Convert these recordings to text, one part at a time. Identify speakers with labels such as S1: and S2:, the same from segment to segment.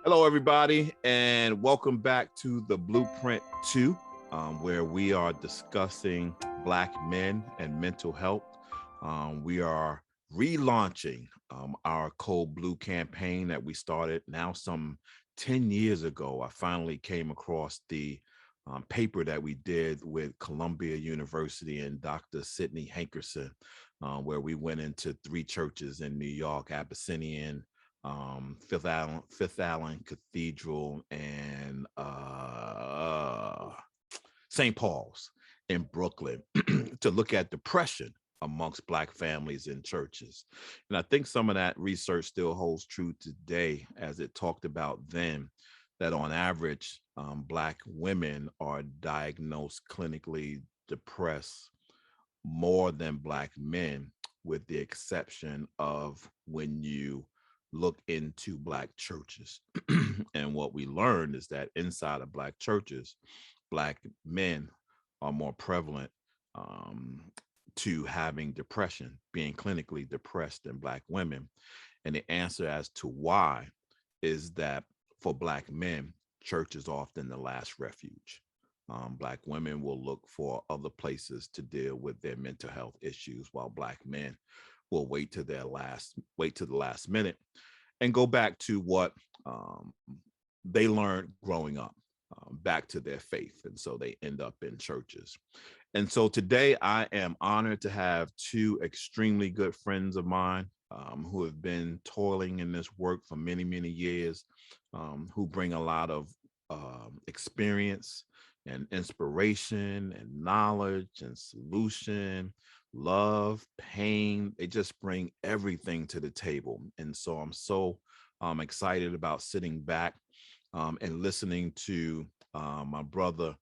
S1: Hello, everybody, and welcome back to the Blueprint 2, where we are discussing Black men and mental health. We are relaunching our Cold Blue campaign that we started now some 10 years ago. I finally came across the paper that we did with Columbia University and Dr. Sidney Hankerson, where we went into 3 churches in New York: Abyssinian, Fifth Allen Cathedral, and St. Paul's in Brooklyn to look at depression amongst Black families in churches. And I think some of that research still holds true today, as it talked about then that on average, Black women are diagnosed clinically depressed more than Black men, with the exception of when you look into Black churches. And what we learned is that inside of Black churches, Black men are more prevalent to having depression, being clinically depressed than Black women. And the answer as to why is that for Black men, church is often the last refuge. Black women will look for other places to deal with their mental health issues, while Black men will wait to the last minute and go back to what they learned growing up, back to their faith. And so they end up in churches. And so today I am honored to have 2 extremely good friends of mine who have been toiling in this work for many, many years, who bring a lot of experience and inspiration and knowledge and solution, love, pain. They just bring everything to the table. And so I'm so excited about sitting back and listening to my brother,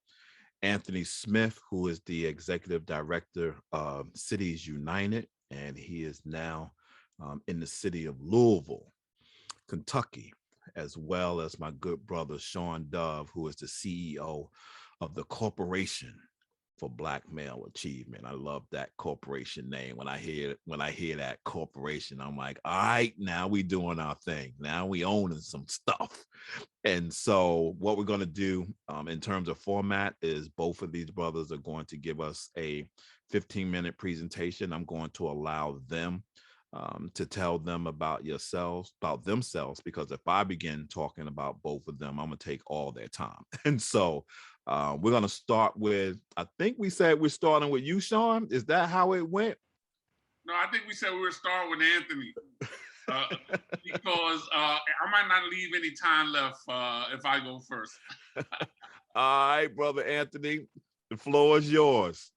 S1: Anthony Smith, who is the executive director of Cities United, and he is now in the city of Louisville, Kentucky, as well as my good brother, Sean Dove, who is the CEO of the Corporation for Black Male Achievement. I love that corporation name. When I hear that corporation, I'm like, all right, now we doing our thing. Now we owning some stuff. And so what we're going to do in terms of format is both of these brothers are going to give us a 15-minute presentation. I'm going to allow them to tell them about themselves, because if I begin talking about both of them, I'm going to take all their time. And so we're going to start with, I think we said we're starting with you, Sean. Is that how it went?
S2: No, I think we said we were starting with Anthony because I might not leave any time left if I go first.
S1: All right, brother Anthony, the floor is yours.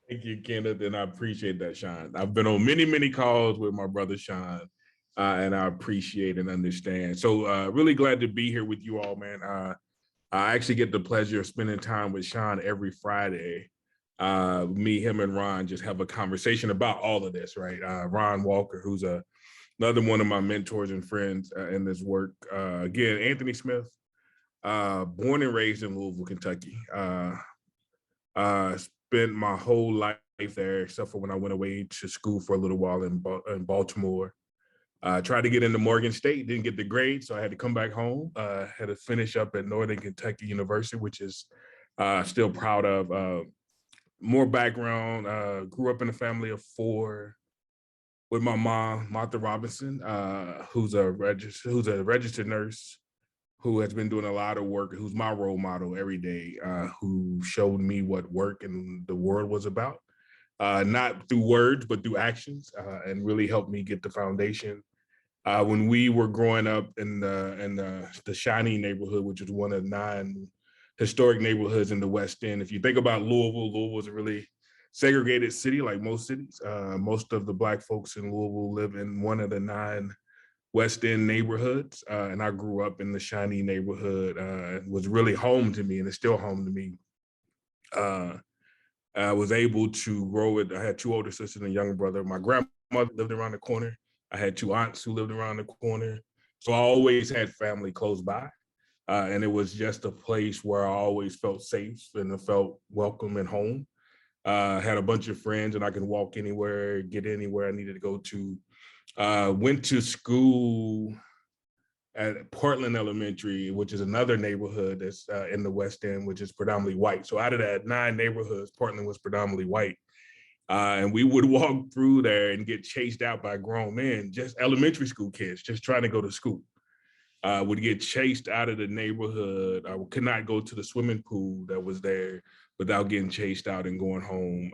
S3: Thank you, Kenneth, and I appreciate that, Sean. I've been on many, many calls with my brother, Sean, and I appreciate and understand. So really glad to be here with you all, man. I actually get the pleasure of spending time with Sean every Friday. Me, him, and Ron just have a conversation about all of this, right? Ron Walker, who's another one of my mentors and friends in this work. Again, Anthony Smith, born and raised in Louisville, Kentucky. Spent my whole life there, except for when I went away to school for a little while in Baltimore. Tried to get into Morgan State, didn't get the grade, so I had to come back home. Had to finish up at Northern Kentucky University, which is still proud of. More background, grew up in a family of 4 with my mom, Martha Robinson, who's a registered nurse, who has been doing a lot of work, who's my role model every day, who showed me what work in the world was about, not through words, but through actions, and really helped me get the foundation. When we were growing up in the Shawnee neighborhood, which is one of 9 historic neighborhoods in the West End. If you think about Louisville is a really segregated city, like most cities. Most of the Black folks in Louisville live in one of the 9 West End neighborhoods, and I grew up in the Shawnee neighborhood. It was really home to me, and it's still home to me. I was able to grow it. I had 2 older sisters and a younger brother. My grandmother lived around the corner. I had 2 aunts who lived around the corner. So I always had family close by. And it was just a place where I always felt safe and I felt welcome and home. Had a bunch of friends, and I could walk anywhere, get anywhere I needed to go to. Went to school at Portland Elementary, which is another neighborhood that's in the West End, which is predominantly white. So out of that 9 neighborhoods, Portland was predominantly white. And we would walk through there and get chased out by grown men, just elementary school kids, just trying to go to school. Would get chased out of the neighborhood. I could not go to the swimming pool that was there without getting chased out and going home.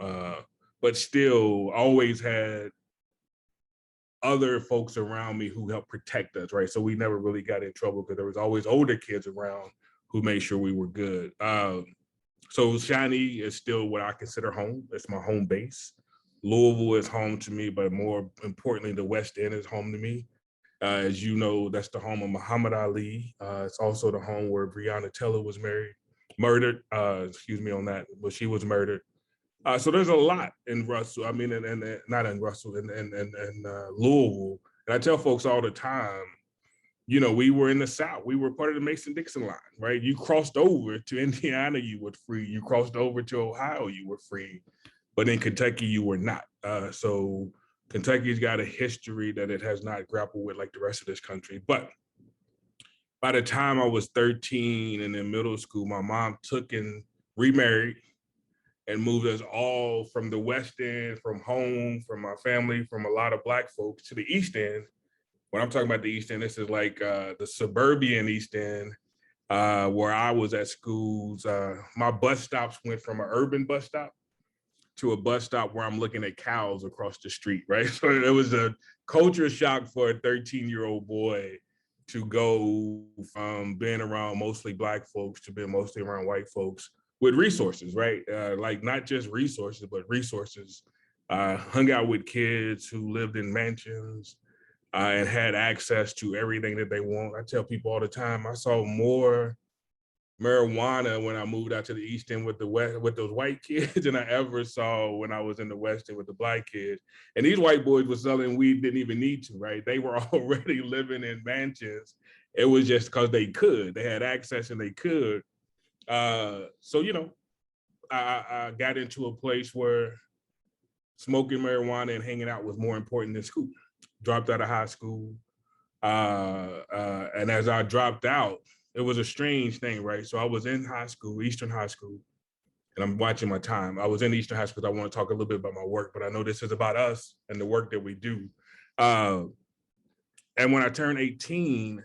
S3: But still always had other folks around me who helped protect us, right? So we never really got in trouble because there was always older kids around who made sure we were good. So Shawnee is still what I consider home. It's my home base. Louisville is home to me, but more importantly, the West End is home to me. As you know, that's the home of Muhammad Ali. It's also the home where Breonna Taylor was murdered. Excuse me on that, but she was murdered. So there's a lot in Russell. I mean, and not in Russell, in Louisville. And I tell folks all the time, you know, we were in the South. We were part of the Mason-Dixon line, right? You crossed over to Indiana, you were free. You crossed over to Ohio, you were free. But in Kentucky, you were not. So Kentucky's got a history that it has not grappled with like the rest of this country. But by the time I was 13 and in middle school, my mom took and remarried and moved us all from the West End, from home, from my family, from a lot of Black folks to the East End. When I'm talking about the East End, this is like the suburban East End, where I was at schools. My bus stops went from an urban bus stop to a bus stop where I'm looking at cows across the street, right? So it was a culture shock for a 13-year-old boy to go from being around mostly Black folks to being mostly around white folks with resources, right? Like not just resources, but resources. Hung out with kids who lived in mansions and had access to everything that they want. I tell people all the time, I saw more marijuana when I moved out to the East End with those white kids than I ever saw when I was in the West End with the Black kids. And these white boys were selling weed, didn't even need to, right? They were already living in mansions. It was just because they could. They had access and they could. So, you know, I got into a place where smoking marijuana and hanging out was more important than school. Dropped out of high school. And as I dropped out, it was a strange thing, right? So I was in high school, Eastern High School, and I'm watching my time. I was in Eastern High School because I want to talk a little bit about my work, but I know this is about us and the work that we do. And when I turned 18,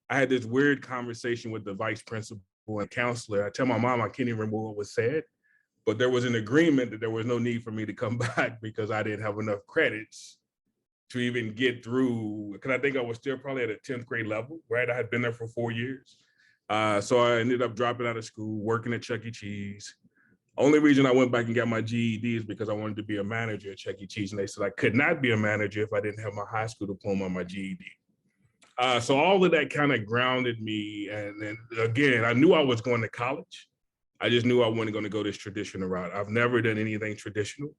S3: I had this weird conversation with the vice principal and counselor. I tell my mom I can't even remember what was said, but there was an agreement that there was no need for me to come back because I didn't have enough credits to even get through, because I think I was still probably at a 10th grade level, right? I had been there for 4 years. So I ended up dropping out of school, working at Chuck E. Cheese. Only reason I went back and got my GED is because I wanted to be a manager at Chuck E. Cheese. And they said I could not be a manager if I didn't have my high school diploma and my GED. So all of that kind of grounded me. And then again, I knew I was going to college. I just knew I wasn't going to go this traditional route. I've never done anything traditional.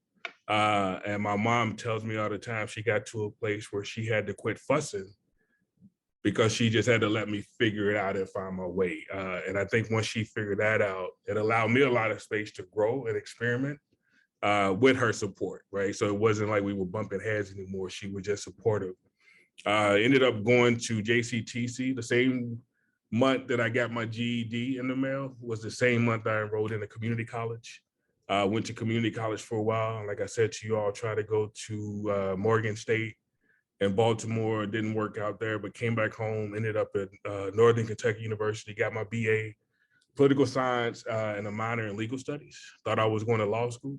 S3: And my mom tells me all the time she got to a place where she had to quit fussing because she just had to let me figure it out and find my way. And I think once she figured that out, it allowed me a lot of space to grow and experiment with her support, right? So it wasn't like we were bumping heads anymore. She was just supportive. Ended up going to JCTC the same month that I got my GED in the mail was the same month I enrolled in a community college. Went to community college for a while. Like I said to you all, tried to go to Morgan State in Baltimore. Didn't work out there, but came back home, ended up at Northern Kentucky University, got my BA political science and a minor in legal studies. Thought I was going to law school.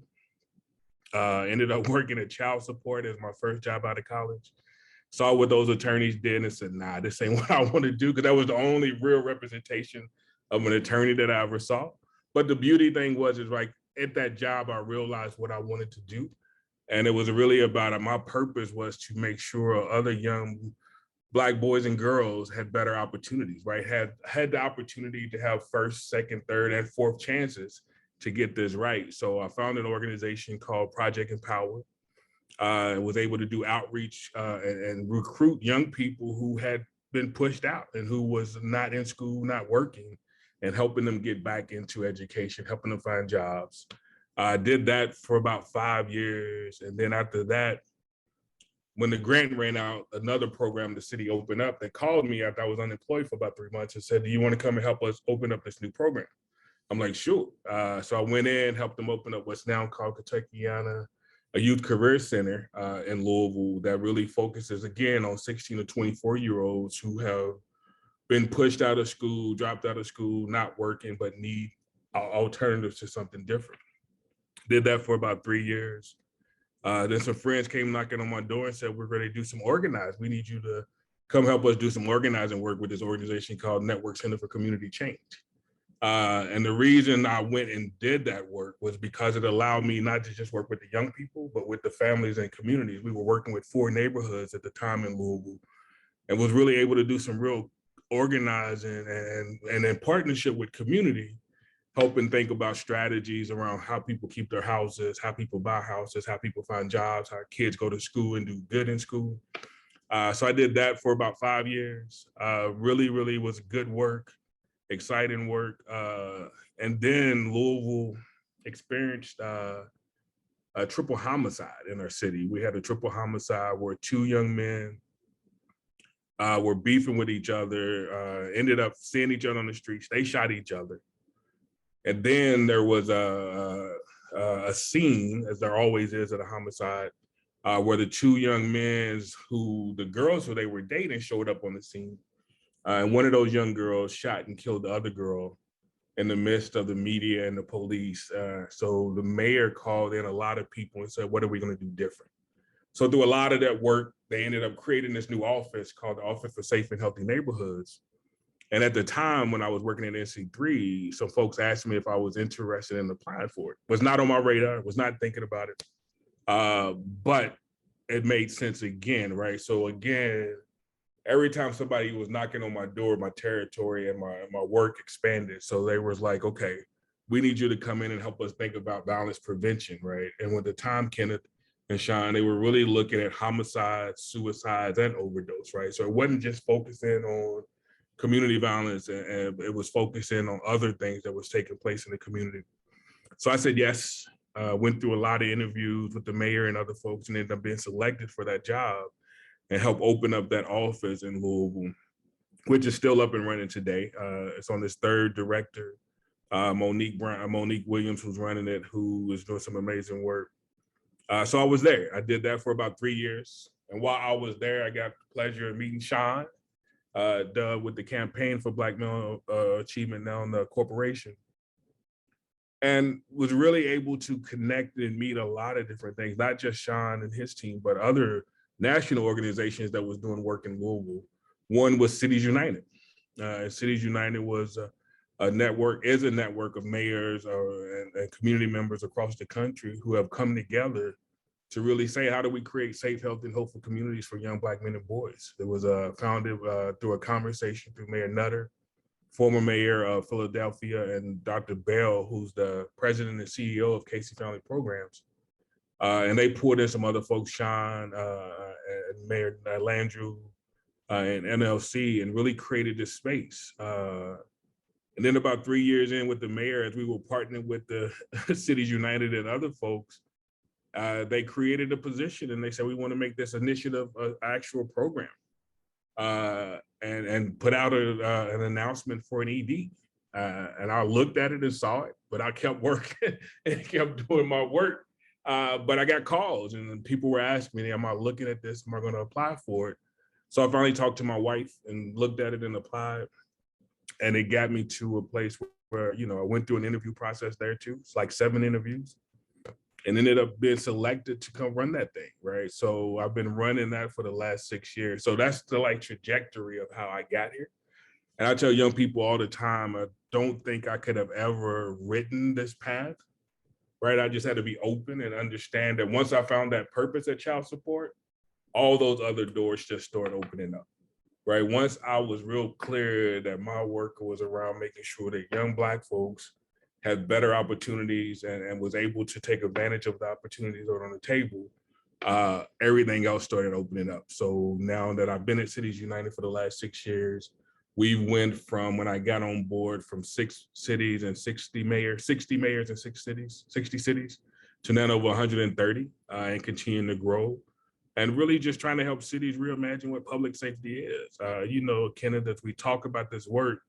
S3: Ended up working at child support as my first job out of college. Saw what those attorneys did and said, nah, this ain't what I want to do, because that was the only real representation of an attorney that I ever saw. But the beauty thing was, is like at that job, I realized what I wanted to do. And it was really about it. My purpose was to make sure other young Black boys and girls had better opportunities, right? Had the opportunity to have first, second, third, and fourth chances to get this right. So I found an organization called Project Empower. Was able to do outreach and recruit young people who had been pushed out and who was not in school, not working, and helping them get back into education, helping them find jobs. I did that for about 5 years. And then after that, when the grant ran out, another program the city opened up, they called me after I was unemployed for about 3 months and said, do you want to come and help us open up this new program? I'm like, sure. So I went in, helped them open up what's now called Kentuckiana, a youth career center in Louisville that really focuses, again, on 16 to 24-year-olds who have been pushed out of school, dropped out of school, not working, but need alternatives to something different. Did that for about 3 years. Then some friends came knocking on my door and said, we're ready to do some organizing. We need you to come help us do some organizing work with this organization called Network Center for Community Change. And the reason I went and did that work was because it allowed me not to just work with the young people, but with the families and communities. We were working with 4 neighborhoods at the time in Louisville and was really able to do some real organizing and in partnership with community, helping think about strategies around how people keep their houses, how people buy houses, how people find jobs, how kids go to school and do good in school. So I did that for about 5 years. Really was good work, exciting work. And then Louisville experienced a triple homicide in our city. We had a triple homicide where 2 young men were beefing with each other, ended up seeing each other on the streets. They shot each other. And then there was a scene, as there always is at a homicide, where the 2 young men who the girls who they were dating showed up on the scene. And one of those young girls shot and killed the other girl in the midst of the media and the police. So the mayor called in a lot of people and said, what are we going to do different? So through a lot of that work, they ended up creating this new office called the Office for Safe and Healthy Neighborhoods. And at the time when I was working at NC3, some folks asked me if I was interested in applying for it. Was not on my radar, was not thinking about it, but it made sense again, right? So again, every time somebody was knocking on my door, my territory and my work expanded. So they was like, okay, we need you to come in and help us think about violence prevention, right? And with the time, Kenneth and Sean, they were really looking at homicides, suicides, and overdose, right? So it wasn't just focusing on community violence, and it was focusing on other things that was taking place in the community. So I said yes, went through a lot of interviews with the mayor and other folks and ended up being selected for that job and help open up that office in Louisville, which is still up and running today. It's on this 3rd director, Monique Williams, who's running it, who is doing some amazing work. So I was there. I did that for about 3 years. And while I was there, I got the pleasure of meeting Sean, with the Campaign for Black Male Achievement now in the corporation, and was really able to connect and meet a lot of different things, not just Sean and his team, but other national organizations that was doing work in Louisville. One was Cities United. Cities United was a network of mayors and community members across the country who have come together to really say, how do we create safe, healthy, and hopeful communities for young Black men and boys? It was founded through a conversation through Mayor Nutter, former mayor of Philadelphia, and Dr. Bell, who's the president and CEO of Casey Family Programs. And they poured in some other folks, Sean and Mayor Landrew and NLC, and really created this space. And then about 3 years in with the mayor, as we were partnering with the Cities United and other folks, they created a position and they said, we want to make this initiative an actual program, and put out an announcement for an ED. And I looked at it and saw it, but I kept working and kept doing my work. But I got calls and people were asking me, am I looking at this? Am I going to apply for it? So I finally talked to my wife and looked at it and applied. And it got me to a place where, I went through an interview process there too. It's like 7 interviews. And ended up being selected to come run that thing, right? So I've been running that for the last 6 years. So that's the trajectory of how I got here. And I tell young people all the time, I don't think I could have ever written this path, right? I just had to be open and understand that once I found that purpose at child support, all those other doors just started opening up, right? Once I was real clear that my work was around making sure that young Black folks had better opportunities and was able to take advantage of the opportunities that are on the table, everything else started opening up. So now that I've been at Cities United for the last 6 years, we went from, when I got on board, from 6 cities and 60 mayors in 6 cities, 60 cities, to now over 130 and continuing to grow. and really just trying to help cities reimagine what public safety is. Kenneth, as we talk about this work,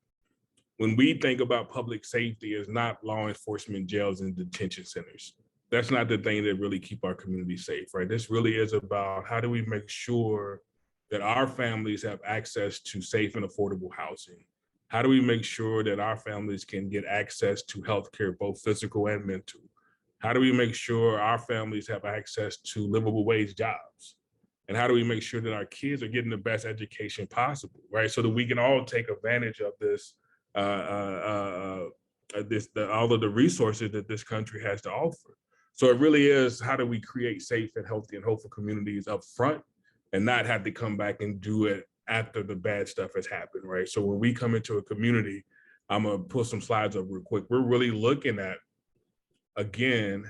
S3: when we think about public safety, it's not law enforcement, jails, and detention centers. That's not the thing that really keep our community safe, right? This really is about how do we make sure that our families have access to safe and affordable housing? How do we make sure that our families can get access to healthcare, both physical and mental? How do we make sure our families have access to livable wage jobs? And how do we make sure that our kids are getting the best education possible, right? So that we can all take advantage of this, all of the resources that this country has to offer. So it really is, how do we create safe and healthy and hopeful communities up front and not have to come back and do it after the bad stuff has happened, right? So when we come into a community, I'm gonna put some slides up real quick. We're really looking at, again,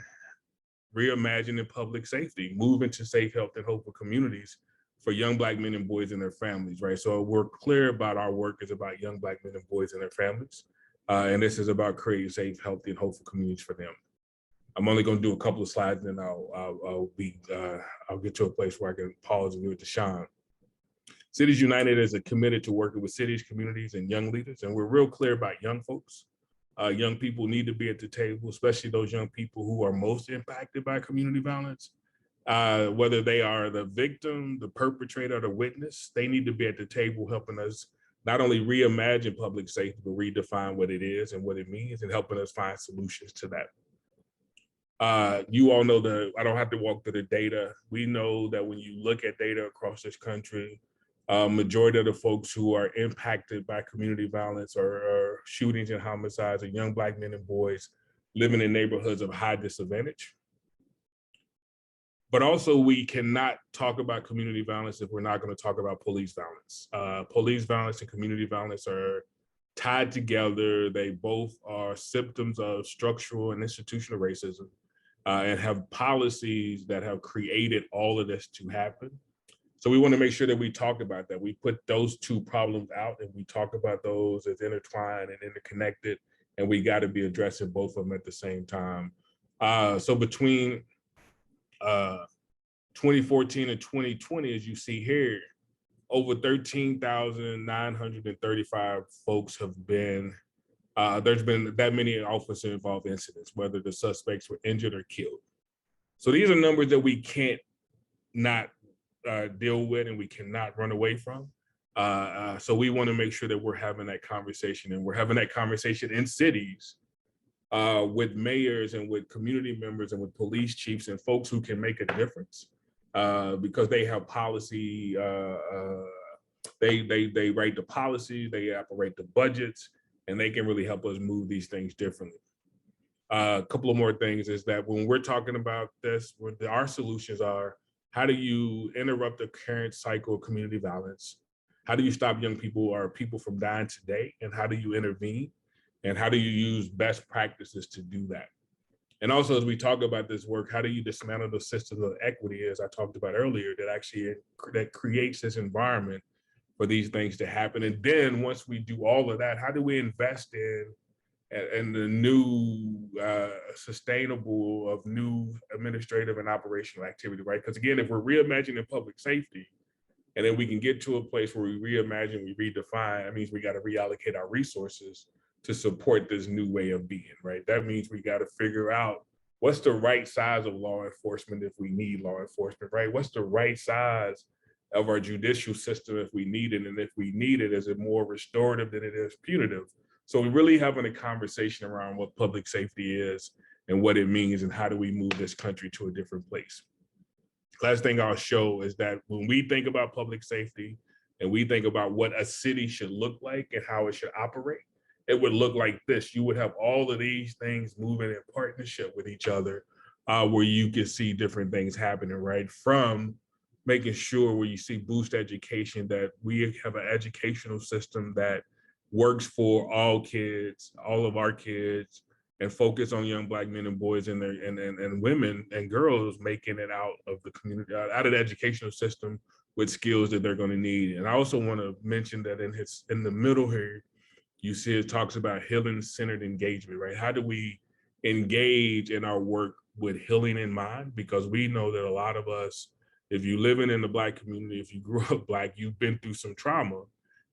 S3: reimagining public safety, moving to safe, health, and hopeful communities for young Black men and boys and their families, right? So we're clear about our work is about young Black men and boys and their families. And this is about creating safe, healthy, and hopeful communities for them. I'm only going to do a couple of slides, and then I'll get to a place where I can pause and give it to Sean. Cities United is committed to working with cities, communities, and young leaders, and we're real clear about young folks. Young people need to be at the table, especially those young people who are most impacted by community violence. Whether they are the victim, the perpetrator, or the witness, they need to be at the table helping us not only reimagine public safety, but redefine what it is and what it means, and helping us find solutions to that. You all know I don't have to walk through the data. We know that when you look at data across this country, majority of the folks who are impacted by community violence or shootings and homicides are young Black men and boys living in neighborhoods of high disadvantage. But also, we cannot talk about community violence if we're not going to talk about police violence. Police violence and community violence are tied together. They both are symptoms of structural and institutional racism, and have policies that have created all of this to happen. So we want to make sure that we talk about that. We put those two problems out and we talk about those as intertwined and interconnected, and we got to be addressing both of them at the same time. So between 2014 and 2020, as you see here, over 13,935 folks have been, there's been that many officer involved incidents, whether the suspects were injured or killed. So these are numbers that we can't not deal with and we cannot run away from. So we want to make sure that we're having that conversation, and we're having that conversation in cities with mayors and with community members and with police chiefs and folks who can make a difference, because they have policy, they write the policies, they operate the budgets, and they can really help us move these things differently. A couple of more things is that when we're talking about this, our solutions are, how do you interrupt the current cycle of community violence? How do you stop young people or people from dying today? And how do you intervene? And how do you use best practices to do that? And also, as we talk about this work, how do you dismantle the systems of equity, as I talked about earlier, that creates this environment for these things to happen? And then once we do all of that, how do we invest in the new sustainable of new administrative and operational activity, right? Because again, if we're reimagining public safety, and then we can get to a place where we reimagine, we redefine, that means we got to reallocate our resources to support this new way of being, right? That means we got to figure out what's the right size of law enforcement if we need law enforcement, right? What's the right size of our judicial system if we need it? And if we need it, is it more restorative than it is punitive? So we're really having a conversation around what public safety is and what it means and how do we move this country to a different place. Last thing I'll show is that when we think about public safety and we think about what a city should look like and how it should operate, it would look like this. You would have all of these things moving in partnership with each other, where you can see different things happening, right? From making sure where you see boost education, that we have an educational system that works for all kids, all of our kids, and focus on young Black men and boys and women and girls making it out of the community, out of the educational system with skills that they're going to need. And I also want to mention that in the middle here, you see it talks about healing-centered engagement, right? How do we engage in our work with healing in mind? Because we know that a lot of us If you living in the Black community, if you grew up Black, you've been through some trauma,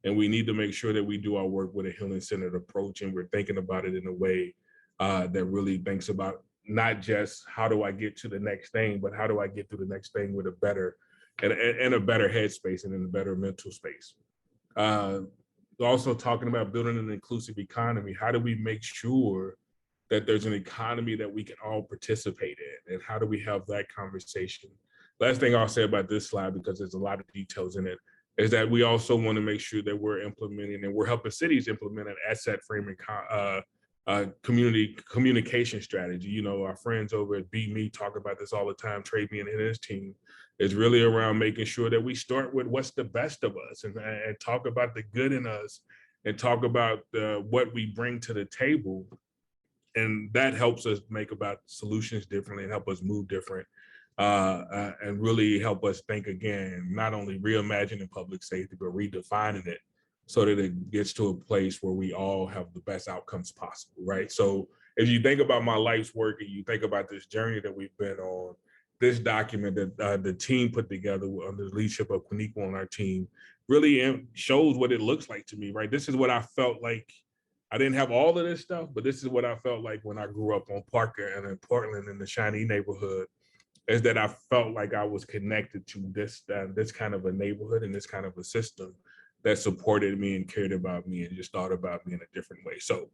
S3: and we need to make sure that we do our work with a healing-centered approach, and we're thinking about it in a way that really thinks about not just how do I get to the next thing, but how do I get to the next thing with a better and a better headspace and in a better mental space. Also talking about building an inclusive economy. How do we make sure that there's an economy that we can all participate in? And how do we have that conversation? Last thing I'll say about this slide, because there's a lot of details in it, is that we also want to make sure that we're implementing and we're helping cities implement an asset framing community communication strategy. You know, our friends over at Be Me talk about this all the time. Trey Bean and his team is really around making sure that we start with what's the best of us and talk about the good in us and talk about what we bring to the table. And that helps us make about solutions differently and help us move different and really help us think again, not only reimagining public safety, but redefining it so that it gets to a place where we all have the best outcomes possible, right? So if you think about my life's work and you think about this journey that we've been on, this document that the team put together under the leadership of Quiniqua on our team really shows what it looks like to me, right? This is what I felt like. I didn't have all of this stuff, but this is what I felt like when I grew up on Parker and in Portland in the Shawnee neighborhood, is that I felt like I was connected to this kind of a neighborhood and this kind of a system that supported me and cared about me and just thought about me in a different way. So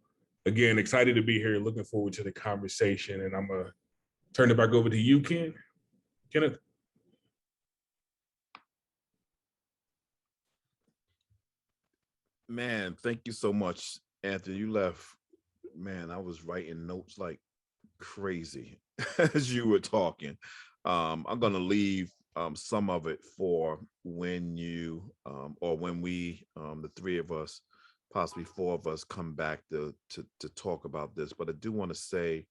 S3: again, excited to be here, looking forward to the conversation, and I'm gonna turn it back over to you, Kenneth.
S1: Man, thank you so much, Anthony. You left, man, I was writing notes like crazy as you were talking. I'm going to leave some of it for when you or when we, the three of us, possibly four of us, come back to talk about this. But I do want to say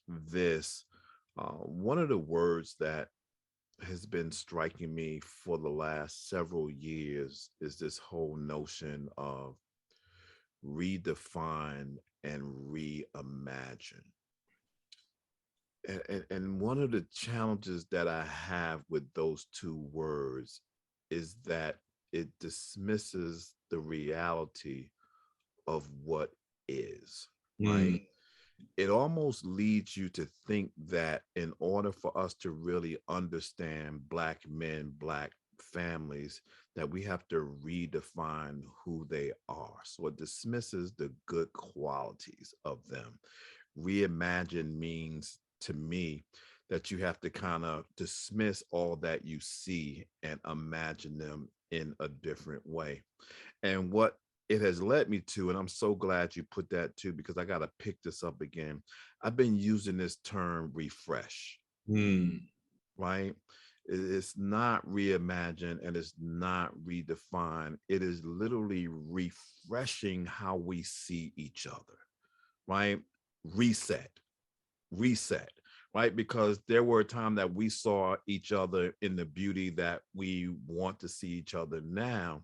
S1: this. One of the words that has been striking me for the last several years is this whole notion of redefine and reimagine. And one of the challenges that I have with those two words is that it dismisses the reality of what is, right? It almost leads you to think that in order for us to really understand Black men, Black families, that we have to redefine who they are. So it dismisses the good qualities of them. Reimagine means to me that you have to kind of dismiss all that you see and imagine them in a different way. And what it has led me to, and I'm so glad you put that too, because I got to pick this up again. I've been using this term refresh, right? It's not reimagine and it's not redefine. It is literally refreshing how we see each other, right? Reset, right? Because there were a time that we saw each other in the beauty that we want to see each other now.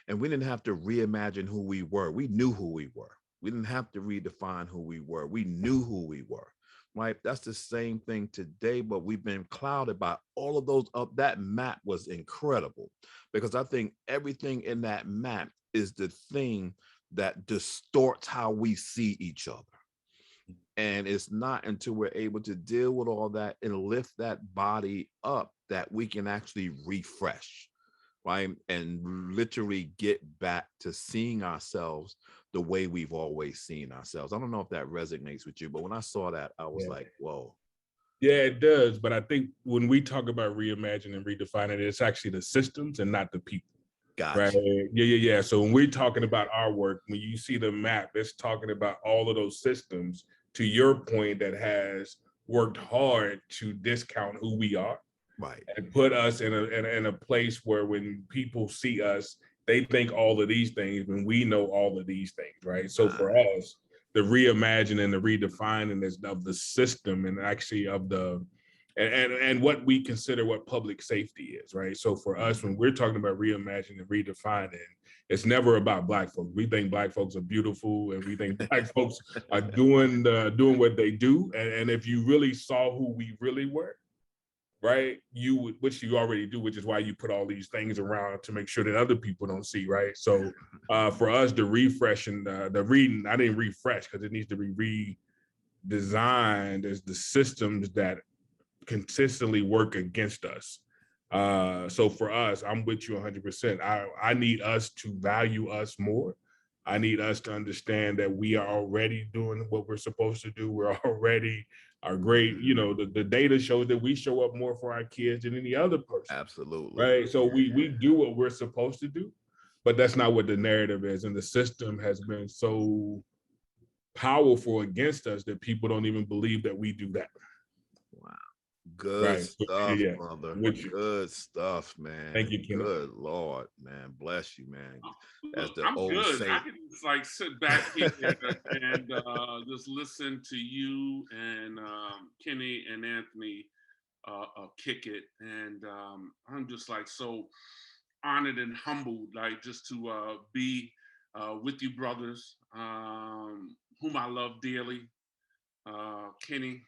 S1: And we didn't have to reimagine who we were. We knew who we were. We didn't have to redefine who we were. We knew who we were, right? That's the same thing today, but we've been clouded by all of those. That map was incredible because I think everything in that map is the thing that distorts how we see each other. And it's not until we're able to deal with all that and lift that body up that we can actually refresh, right? And literally get back to seeing ourselves the way we've always seen ourselves. I don't know if that resonates with you, but when I saw that, I was like, whoa.
S3: Yeah, it does. But I think when we talk about reimagining and redefining, it's actually the systems and not the people.
S1: Gotcha.
S3: Right. Yeah. So when we're talking about our work, when you see the map, it's talking about all of those systems, to your point, that has worked hard to discount who we are.
S1: Right.
S3: And put us in a place where when people see us, they think all of these things when we know all of these things, right? So for us, the reimagining, the redefining of the system and actually of the and what we consider what public safety is, right? So for us, when we're talking about reimagining and redefining, it's never about Black folks. We think Black folks are beautiful, and we think Black folks are doing what they do. And if you really saw who we really were, right? You would, which you already do, which is why you put all these things around to make sure that other people don't see, right? So for us, the refresh and the reading, I didn't refresh because it needs to be redesigned as the systems that consistently work against us. So for us, I'm with you 100%. I need us to value us more. I need us to understand that we are already doing what we're supposed to do. We're already our great, the data shows that we show up more for our kids than any other person,
S1: Absolutely.
S3: right? So we do what we're supposed to do, but that's not what the narrative is. And the system has been so powerful against us that people don't even believe that we do that.
S1: Wow. Good
S3: Right.
S1: stuff,
S3: Yeah.
S1: brother.
S3: With you.
S1: Good stuff,
S3: Thank
S1: man.
S3: you, Kenny.
S1: Good Lord, man. Bless you, man. As
S2: Look,
S1: the
S2: I'm
S1: old
S2: good. I
S1: saint.
S2: can just like sit back here and just listen to you and Kenny and Anthony kick it, and I'm just like so honored and humbled, like just to be with you brothers, whom I love dearly. Kenny,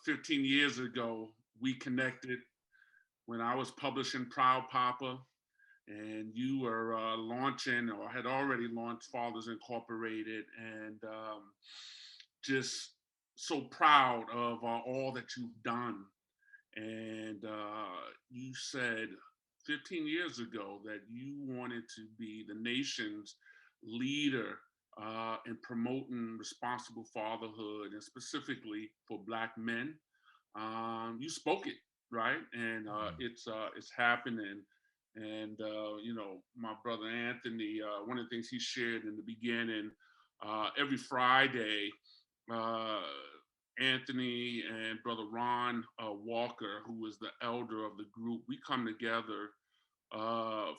S2: 15 years ago we connected when I was publishing Proud Papa, and you were launching or had already launched Fathers Incorporated, and just so proud of all that you've done. And you said 15 years ago that you wanted to be the nation's leader in promoting responsible fatherhood, and specifically for Black men. You spoke it, right? And it's happening. And my brother Anthony, one of the things he shared in the beginning, every Friday, uh, Anthony and brother Ron Walker, who is the elder of the group, we come together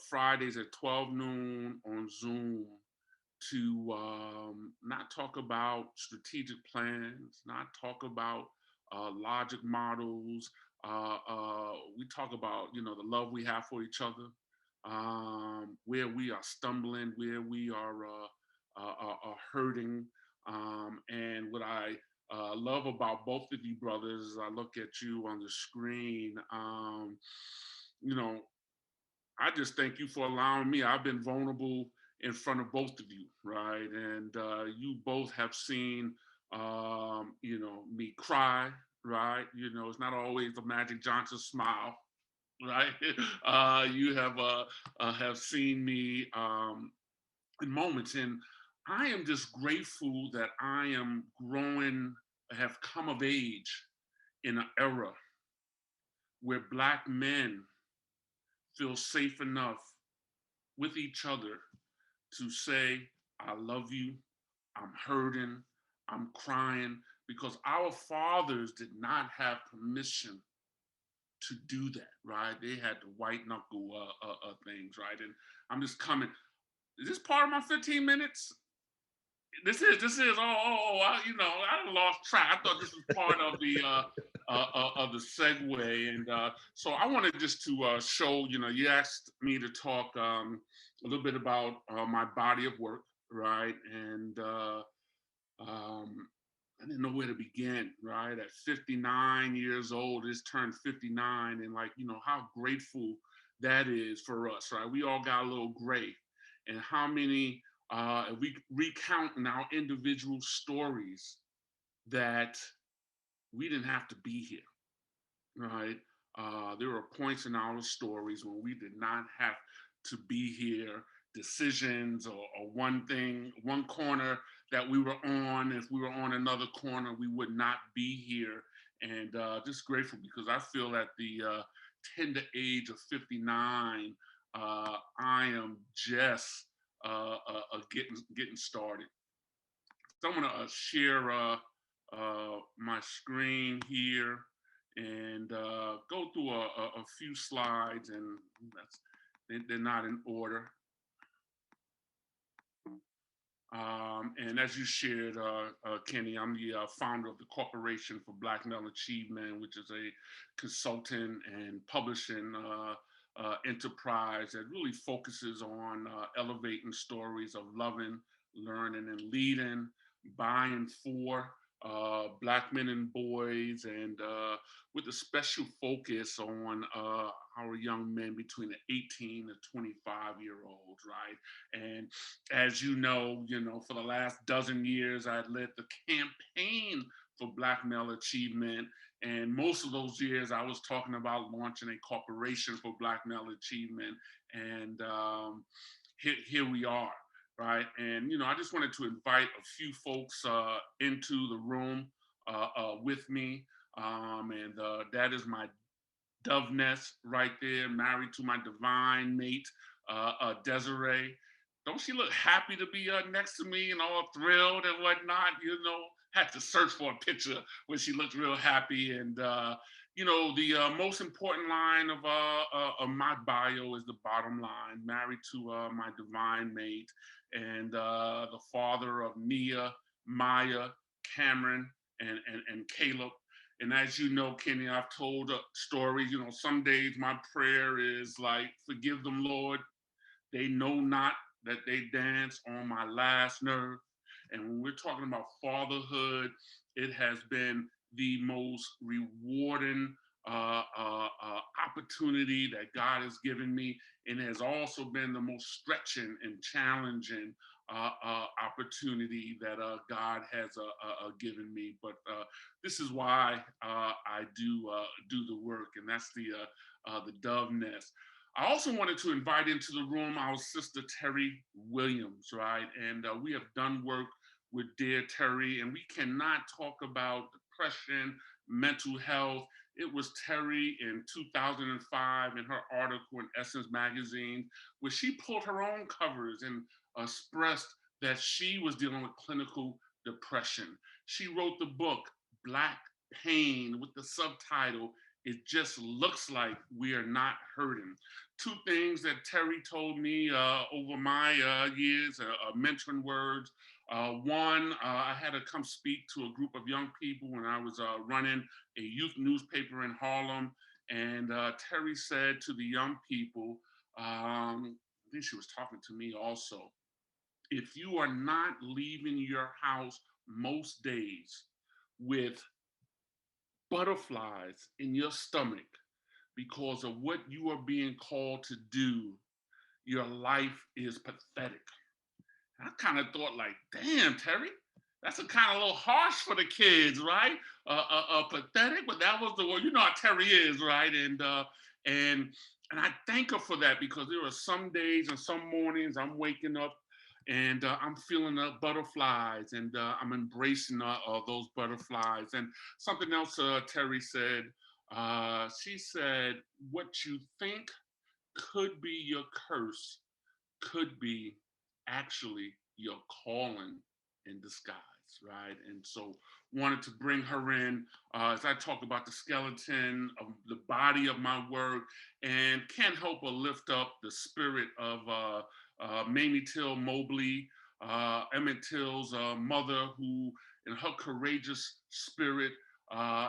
S2: Fridays at 12 noon on Zoom to not talk about strategic plans, not talk about logic models. We talk about the love we have for each other, where we are stumbling, where we are hurting, and what I love about both of you brothers as I look at you on the screen. You know, I just thank you for allowing me. I've been vulnerable in front of both of you, right? And you both have seen, me cry, right? It's not always the Magic Johnson smile, right? You have seen me in moments, and I am just grateful that I am growing, have come of age in an era where Black men feel safe enough with each other to say, I love you, I'm hurting, I'm crying, because our fathers did not have permission to do that, right? They had the white knuckle things, right? And I'm just coming. Is this part of my 15 minutes? This is. I lost track. I thought this was part of the segue, and so I wanted just to show. You asked me to talk a little bit about my body of work, right? And I didn't know where to begin, right? At 59 years old, it's turned 59, and how grateful that is for us, right? We all got a little gray, and how many if we recount in our individual stories that we didn't have to be here, right? There were points in our stories when we did not have to be here. Decisions or one thing, one corner that we were on. If we were on another corner, we would not be here. And just grateful because I feel at the tender age of 59, I am just getting started. So I'm gonna share my screen here and go through a few slides, and they're not in order. And as you shared, Kenny, I'm the founder of the Corporation for Black Male Achievement, which is a consultant and publishing enterprise that really focuses on elevating stories of loving, learning, and leading by and for Black men and boys, and with a special focus on our young men between the 18 to 25-year-olds, right? And as you know, for the last dozen years, I led the campaign for Black male achievement. And most of those years, I was talking about launching a corporation for Black male achievement. And here we are, right? And I just wanted to invite a few folks into the room with me, and that is my dove nest right there, married to my divine mate, Desiree. Don't she look happy to be next to me and all thrilled and whatnot? Had to search for a picture when she looked real happy. And the most important line of my bio is the bottom line: married to my divine mate, and the father of Nia, Maya, Cameron, and Caleb. And as you know, Kenny, I've told stories. Some days my prayer is like, forgive them, Lord. They know not that they dance on my last nerve. And when we're talking about fatherhood, it has been the most rewarding opportunity that God has given me. And it has also been the most stretching and challenging opportunity that God has given me. But this is why I do the work, and that's the dove nest. I also wanted to invite into the room our sister Terry Williams, right? And we have done work with dear Terry, and we cannot talk about depression, mental health. It was Terry in 2005 in her article in Essence magazine, where she pulled her own covers and expressed that she was dealing with clinical depression. She wrote the book Black Pain with the subtitle, It Just Looks Like We Are Not Hurting. Two things that Terry told me over my years, mentoring words. One, I had to come speak to a group of young people when I was running a youth newspaper in Harlem. And Terry said to the young people, I think she was talking to me also, if you are not leaving your house most days with butterflies in your stomach because of what you are being called to do, your life is pathetic. I kind of thought, like, damn, Terry, that's a kind of little harsh for the kids, right? Pathetic, but that was the word. You know how Terry is, right? And I thank her for that, because there are some days and some mornings I'm waking up and I'm feeling the butterflies, and I'm embracing those butterflies. And something else Terry said, she said, what you think could be your curse could be actually your calling in disguise, right? And so wanted to bring her in as I talk about the skeleton of the body of my work, and can't help but lift up the spirit of Mamie Till Mobley, Emmett Till's mother, who in her courageous spirit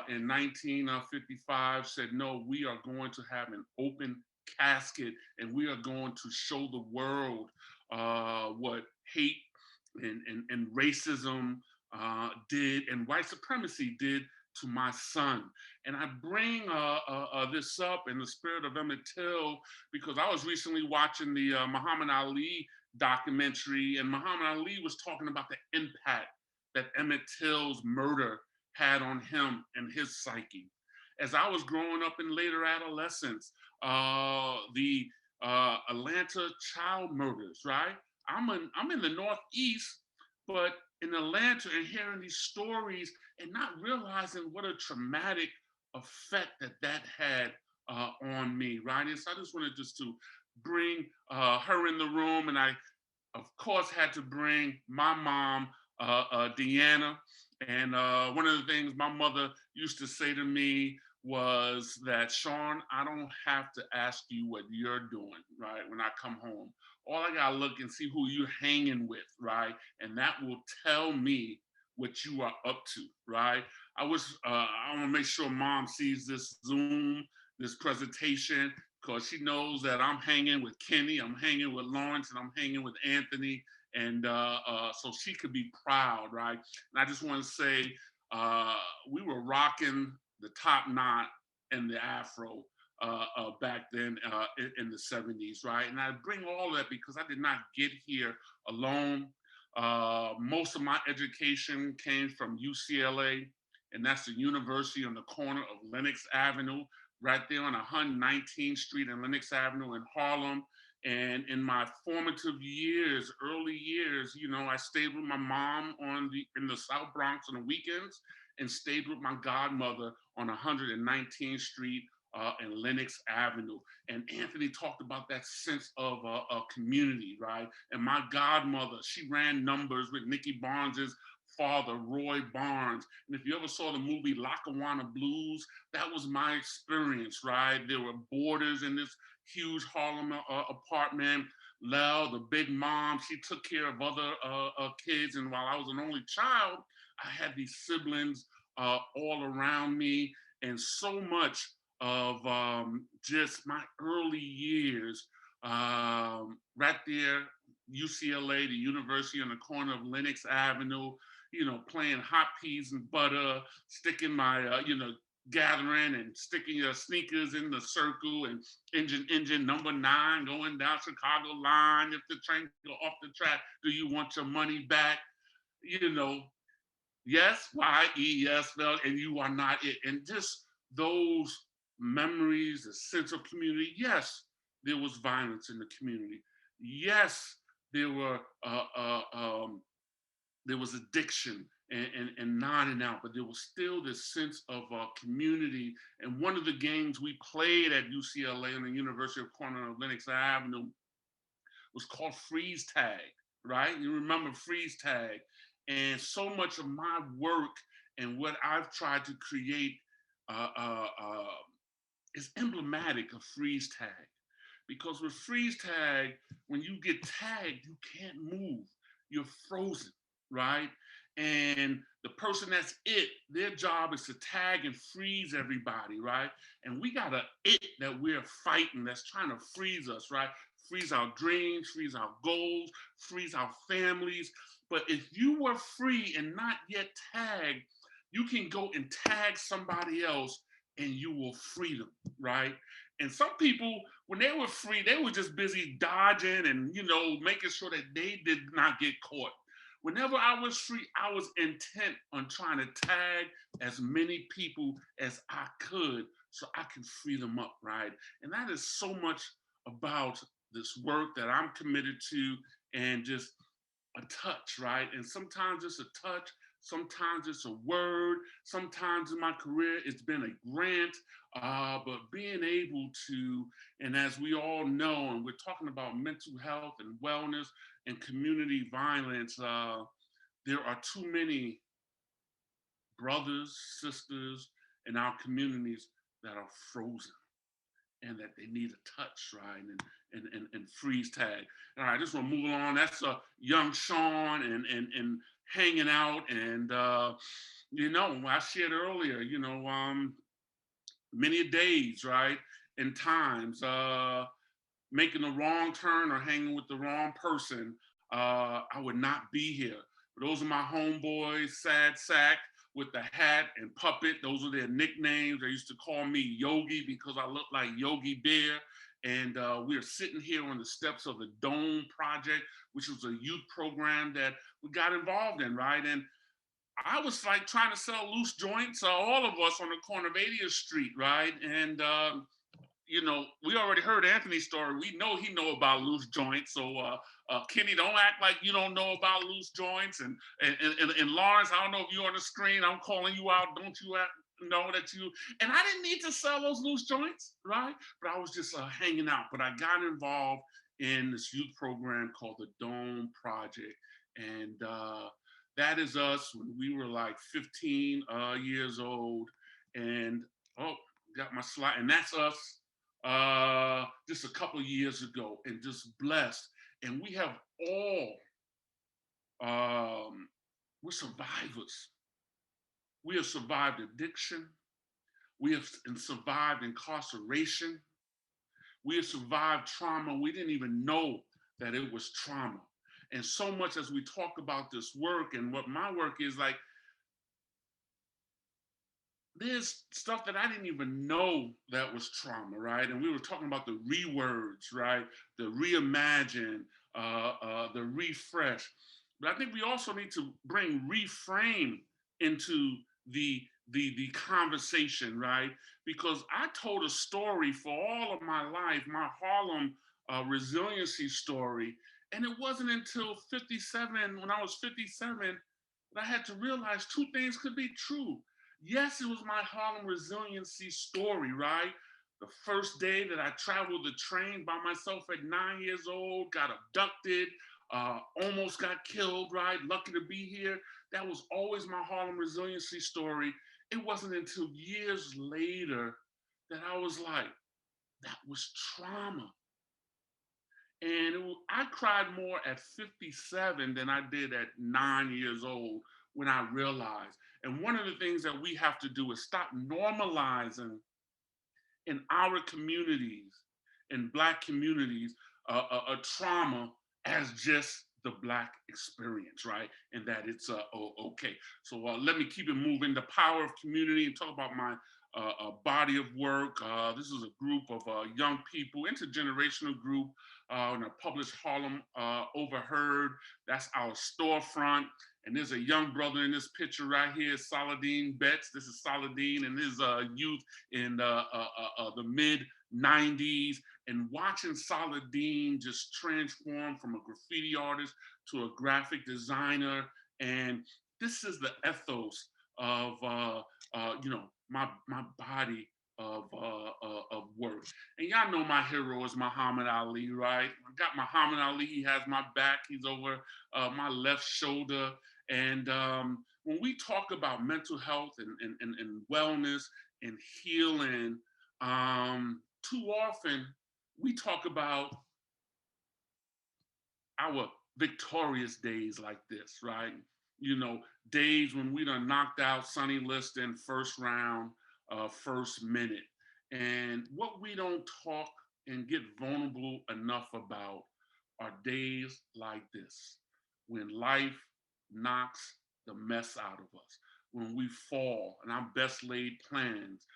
S2: in 1955 said, no, we are going to have an open casket, and we are going to show the world what hate and racism did, and white supremacy did to my son. And I bring this up in the spirit of Emmett Till because I was recently watching the Muhammad Ali documentary, and Muhammad Ali was talking about the impact that Emmett Till's murder had on him and his psyche. As I was growing up in later adolescence, the Atlanta child murders, right? I'm in the Northeast, but in Atlanta, and hearing these stories and not realizing what a traumatic effect that had on me, right? And so I just wanted just to bring her in the room, and I, of course, had to bring my mom, Deanna. And one of the things my mother used to say to me was that, Sean, I don't have to ask you what you're doing, right? When I come home, all I gotta look and see who you're hanging with, right? And that will tell me what you are up to, right? I want to make sure mom sees this Zoom, this presentation, because she knows that I'm hanging with Kenny, I'm hanging with Lawrence, and I'm hanging with Anthony. And so she could be proud, right? And I just want to say, we were rocking the top knot and the afro back then in the 70s, right? And I bring all that because I did not get here alone. Most of my education came from UCLA, and that's the university on the corner of Lenox Avenue, right there on 119th Street and Lenox Avenue in Harlem. And in my formative years, early years, you know, I stayed with my mom in the South Bronx on the weekends, and stayed with my godmother on 119th Street and Lenox Avenue. And Anthony talked about that sense of a community, right? And my godmother, she ran numbers with Nicky Barnes's father, Roy Barnes. And if you ever saw the movie Lackawanna Blues, that was my experience, right? There were boarders in this huge Harlem apartment. Lel, the big mom, she took care of other kids. And while I was an only child, I had these siblings all around me. And so much of just my early years right there, UCLA, the university on the corner of Lenox Avenue, you know, playing hot peas and butter, sticking my, gathering and sticking your sneakers in the circle, and engine number 9 going down Chicago line. If the train go off the track, do you want your money back? You know, yes, yes, well, and you are not it. And just those memories, a sense of community. Yes, there was violence in the community. Yes, there were there was addiction and nodding out, but there was still this sense of community. And one of the games we played at UCLA and the University of Corner of Lenox Avenue was called freeze tag, right? You remember freeze tag. And so much of my work and what I've tried to create uh, uh, uh, is emblematic of freeze tag. Because with freeze tag, when you get tagged, you can't move. You're frozen, right? And the person that's it, their job is to tag and freeze everybody, right? And we got a it that we're fighting that's trying to freeze us, right? Freeze our dreams, freeze our goals, freeze our families. But if you were free and not yet tagged, you can go and tag somebody else and you will free them, right? And some people, when they were free, they were just busy dodging and, making sure that they did not get caught. Whenever I was free, I was intent on trying to tag as many people as I could so I can free them up, right? And that is so much about this work that I'm committed to, and just a touch, right? And sometimes it's a touch, sometimes it's a word, sometimes in my career it's been a grant, but being able to, and as we all know, and we're talking about mental health and wellness and community violence, there are too many brothers, sisters in our communities that are frozen and that they need a touch, right? And freeze tag. All right, I just want to move on. That's young Sean and hanging out. And I shared earlier, many days, right? And times, making the wrong turn or hanging with the wrong person, I would not be here. But those are my homeboys, Sad Sack with the hat and Puppet. Those are their nicknames. They used to call me Yogi because I look like Yogi Bear. And we are sitting here on the steps of the Dome Project, which was a youth program that we got involved in, right? And I was like trying to sell loose joints, all of us on the corner of 80th Street, right? And we already heard Anthony's story. We know he know about loose joints. So Kenny, don't act like you don't know about loose joints. And Lawrence, I don't know if you're on the screen. I'm calling you out. Don't you know that you? And I didn't need to sell those loose joints, right? But I was just hanging out. But I got involved in this youth program called the Dome Project, and that is us when we were like 15 years old. And got my slide, and that's us just a couple of years ago, and just blessed. And we have all, we're survivors. We have survived addiction. We have survived incarceration. We have survived trauma. We didn't even know that it was trauma. And so much as we talk about this work and what my work is like, there's stuff that I didn't even know that was trauma, right? And we were talking about the rewords, right? The reimagine, the refresh. But I think we also need to bring reframe into the conversation, right? Because I told a story for all of my life, my Harlem resiliency story, and it wasn't until 57, when I was 57, that I had to realize two things could be true. Yes, it was my Harlem resiliency story, right? The first day that I traveled the train by myself at 9 years old, got abducted, almost got killed, right? Lucky to be here. That was always my Harlem resiliency story. It wasn't until years later that I was like, that was trauma. And I cried more at 57 than I did at 9 years old when I realized. And one of the things that we have to do is stop normalizing in our communities, in Black communities, a trauma as just the Black experience, right? And that it's okay. So let me keep it moving. The power of community, and talk about my body of work. This is a group of young people, intergenerational group, in a published Harlem Overheard. That's our storefront. And there's a young brother in this picture right here, Saladin Betts. This is Saladin and his youth in the mid 90s, and watching Saladin just transform from a graffiti artist to a graphic designer. And this is the ethos of my body of work. And y'all know my hero is Muhammad Ali, right? I got Muhammad Ali. He has my back. He's over my left shoulder. And when we talk about mental health and wellness and healing, too often we talk about our victorious days like this, right? You know, days when we done knocked out Sonny Liston first round, first minute. And what we don't talk and get vulnerable enough about are days like this, when life knocks the mess out of us, when we fall and our best laid plans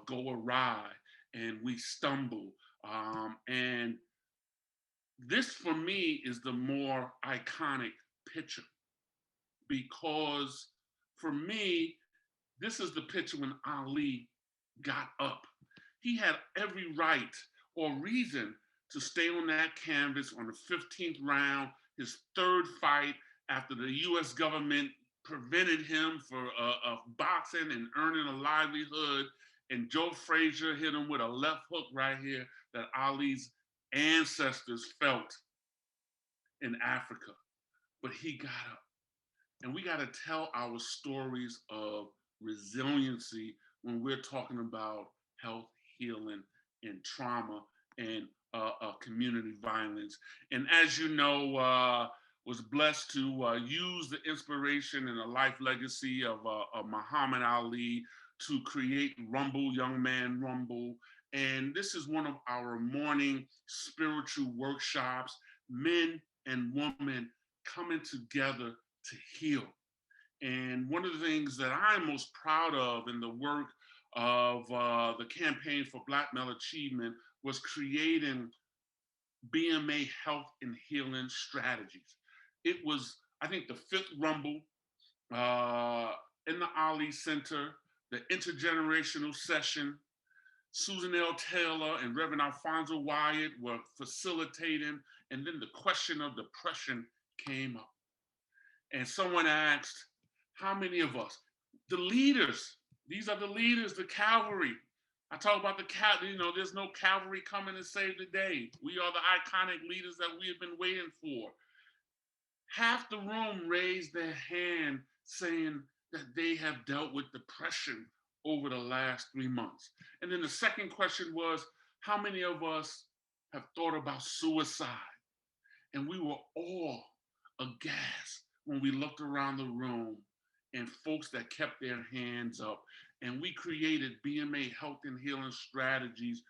S2: go awry and we stumble. And this for me is the more iconic picture, because for me, this is the picture when Ali got up. He had every right or reason to stay on that canvas on the 15th round, his third fight after the US government prevented him for boxing and earning a livelihood. And Joe Frazier hit him with a left hook right here that Ali's ancestors felt in Africa. But he got up. And we got to tell our stories of resiliency when we're talking about health, healing, and trauma and community violence. And as you know, was blessed to use the inspiration and the life legacy of Muhammad Ali to create Rumble, Young Man Rumble. And this is one of our morning spiritual workshops, men and women coming together to heal. And one of the things that I'm most proud of in the work of the Campaign for Black Male Achievement was creating BMA health and healing strategies. It was, I think, the fifth Rumble in the Ali Center, the intergenerational session. Susan L. Taylor and Reverend Alfonso Wyatt were facilitating, and then the question of depression came up. And someone asked, how many of us, the leaders, these are the leaders, the cavalry. I talk about the cavalry, there's no cavalry coming to save the day. We are the iconic leaders that we have been waiting for. Half the room raised their hand saying that they have dealt with depression over the last 3 months. And then the second question was, how many of us have thought about suicide? And we were all aghast when we looked around the room and folks that kept their hands up. And we created BMA health and healing strategies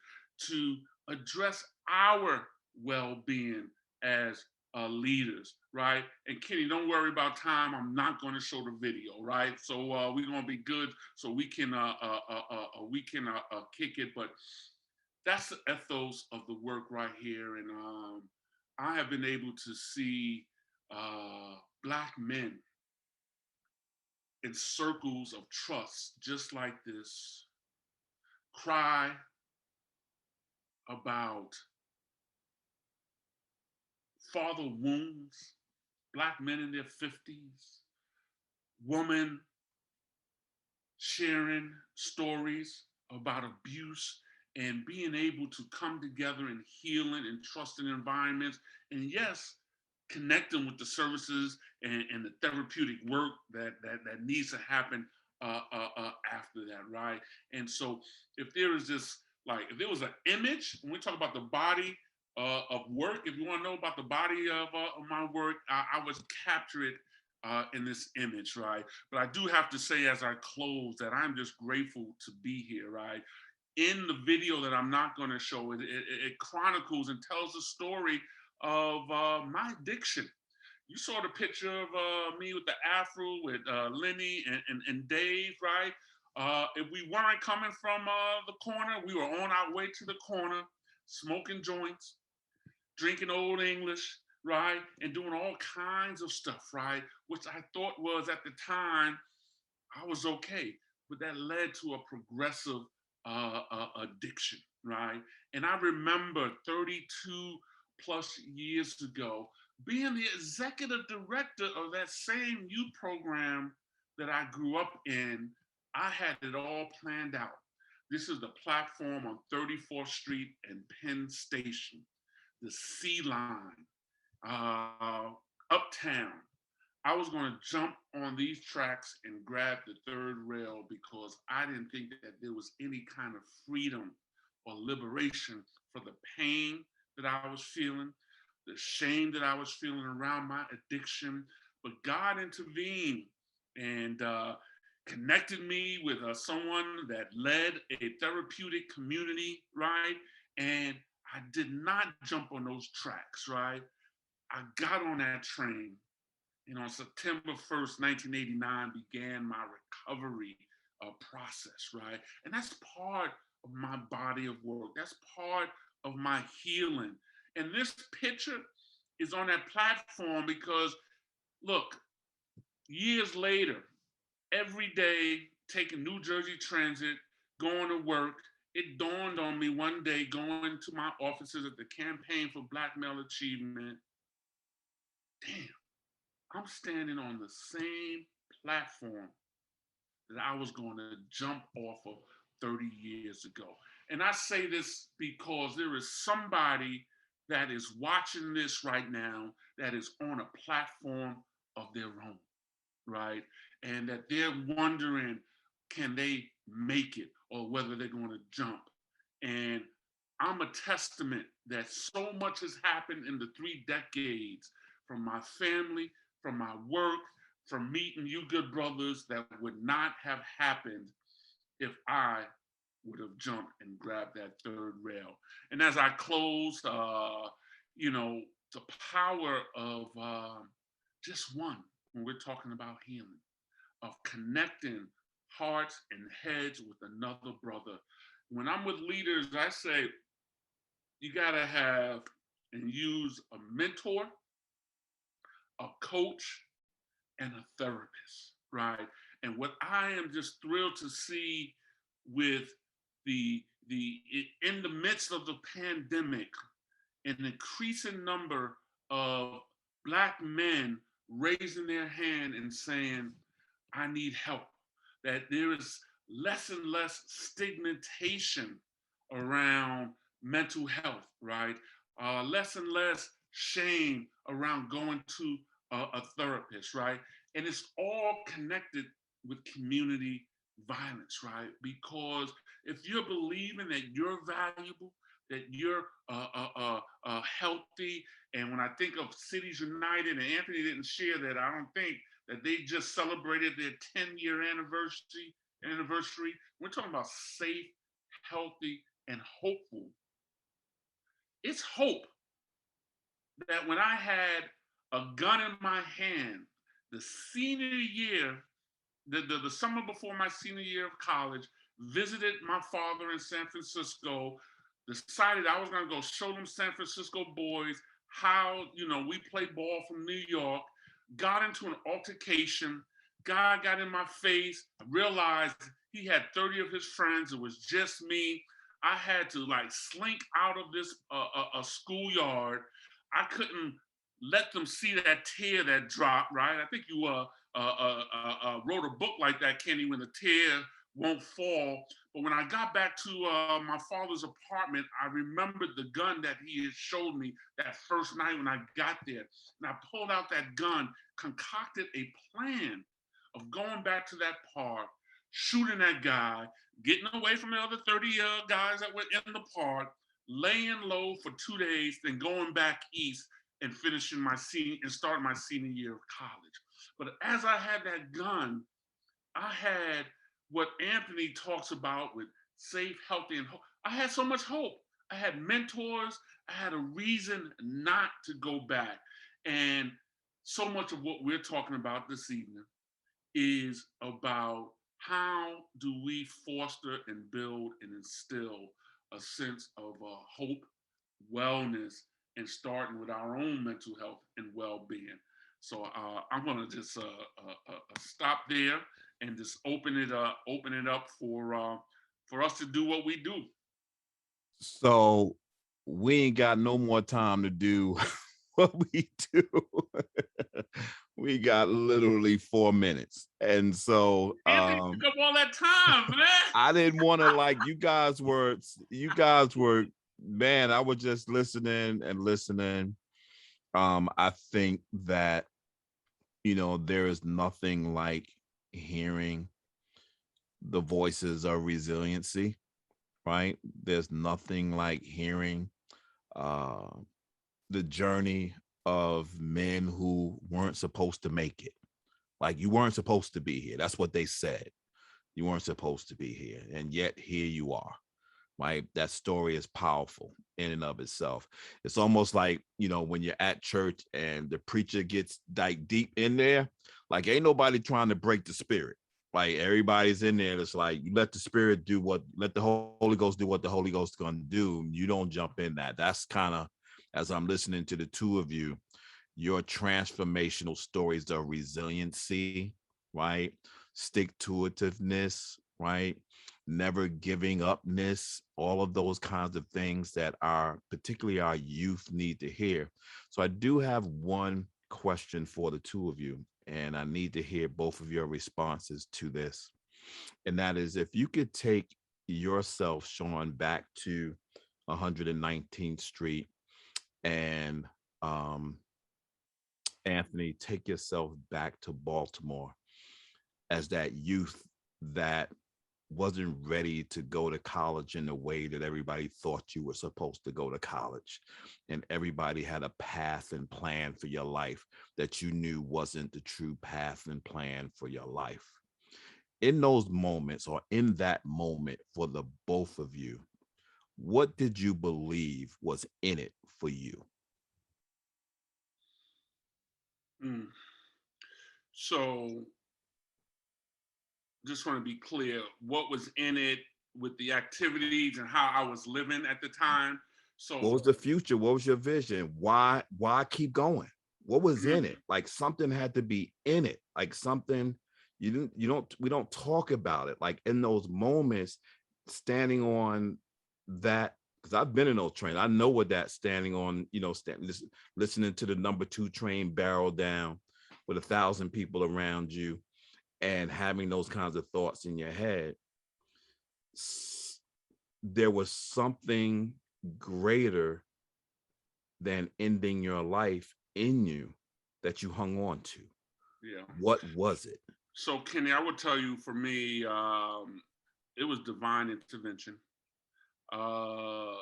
S2: to address our well-being as leaders, right? And Kenny, don't worry about time. I'm not going to show the video, right? So we're going to be good, so we can kick it. But that's the ethos of the work right here, and I have been able to see Black men in circles of trust, just like this, cry about father wounds, Black men in their 50s, women sharing stories about abuse and being able to come together in healing and trusting environments. And yes, connecting with the services and the therapeutic work that needs to happen after that, right? And so if there is this, like, if there was an image, when we talk about the body of work, if you want to know about the body of my work, I would capture it in this image, right? But I do have to say as I close that I'm just grateful to be here, right? In the video that I'm not going to show, it chronicles and tells the story of my addiction. You saw the picture of me with the afro with Lenny and Dave, right? If we weren't coming from the corner, we were on our way to the corner, smoking joints, drinking Old English, right? And doing all kinds of stuff, right? Which I thought was at the time, I was okay. But that led to a progressive addiction, right? And I remember 32 plus years ago being the executive director of that same youth program that I grew up in. I had it all planned out. This is the platform on 34th Street and Penn Station, the Sea Line, Uptown. I was going to jump on these tracks and grab the third rail because I didn't think that there was any kind of freedom or liberation for the pain that I was feeling, the shame that I was feeling around my addiction. But God intervened and connected me with someone that led a therapeutic community, right? And I did not jump on those tracks, right? I got on that train, and on September 1st, 1989, began my recovery process, right? And that's part of my body of work. That's part of my healing. And this picture is on that platform because, look, years later, every day taking New Jersey Transit, going to work, it dawned on me one day going to my offices at the Campaign for Black Male Achievement. Damn, I'm standing on the same platform that I was going to jump off of 30 years ago. And I say this because there is somebody that is watching this right now that is on a platform of their own, right? And that they're wondering, can they make it or whether they're going to jump? And I'm a testament that so much has happened in the 3 decades from my family, from my work, from meeting you good brothers that would not have happened if I would have jumped and grabbed that third rail. And as I close, you know, the power of just one when we're talking about healing, of connecting hearts and heads with another brother. When I'm with leaders, I say you got to have and use a mentor, a coach, and a therapist, right? And what I am just thrilled to see with the in the midst of the pandemic, an increasing number of Black men raising their hand and saying, I need help. That there is less and less stigmatization around mental health, right? Less and less shame around going to a therapist, right? And it's all connected with community violence, right? Because if you're believing that you're valuable, that you're healthy, and when I think of Cities United, and Anthony didn't share that, I don't think that they just celebrated their 10-year anniversary. We're talking about safe, healthy, and hopeful. It's hope that when I had a gun in my hand, the senior year, the summer before my senior year of college, visited my father in San Francisco, decided I was gonna go show them San Francisco boys how, we play ball from New York, got into an altercation, guy got in my face, I realized he had 30 of his friends, it was just me. I had to like slink out of this a schoolyard. I couldn't let them see that tear that dropped, right? I think you wrote a book like that, Kenny, when the tear won't fall. But when I got back to my father's apartment, I remembered the gun that he had showed me that first night when I got there. And I pulled out that gun, concocted a plan of going back to that park, shooting that guy, getting away from the other 30 guys that were in the park, laying low for 2 days, then going back east and finishing my senior and starting my senior year of college. But as I had that gun, I had what Anthony talks about with safe, healthy, and hope. I had so much hope. I had mentors. I had a reason not to go back. And so much of what we're talking about this evening is about how do we foster and build and instill a sense of hope, wellness, and starting with our own mental health and well-being. So I'm going to just stop there and just open it up for us to do what we do.
S1: So we ain't got no more time to do what we do. We got literally 4 minutes. And so
S2: Anthony took up all that time, man.
S1: I didn't want to like you guys were man, I was just listening and listening. I think that there is nothing like hearing the voices of resiliency, right? There's nothing like hearing uh the journey of men who weren't supposed to make it. Like you weren't supposed to be here. That's what they said. You weren't supposed to be here. And yet here you are. Right. That story is powerful in and of itself. It's almost like, when you're at church and the preacher gets like deep in there, like ain't nobody trying to break the spirit. Like everybody's in there. It's like you let the spirit let the Holy Ghost do what the Holy Ghost is going to do. You don't jump in that. That's kind of, as I'm listening to the two of you, your transformational stories of resiliency, right? Stick to itiveness, right? Never giving upness, all of those kinds of things that particularly our youth need to hear. So I do have one question for the two of you, and I need to hear both of your responses to this. And that is, if you could take yourself, Sean, back to 119th Street and Anthony, take yourself back to Baltimore as that youth that wasn't ready to go to college in the way that everybody thought you were supposed to go to college. And everybody had a path and plan for your life that you knew wasn't the true path and plan for your life. In those moments, or in that moment for the both of you, what did you believe was in it for you?
S2: So just want to be clear what was in it with the activities and how I was living at the time. So
S1: What was the future? What was your vision? Why keep going? What was in it? Like something had to be in it. Like something we don't talk about it. Like in those moments, standing on that, because I've been in those trains. I know what that standing on, listening to the number 2 train barrel down with 1,000 people around you and having those kinds of thoughts in your head. There was something greater than ending your life in you that you hung on to.
S2: Yeah.
S1: What was it?
S2: So Kenny, I would tell you, for me, it was divine intervention. I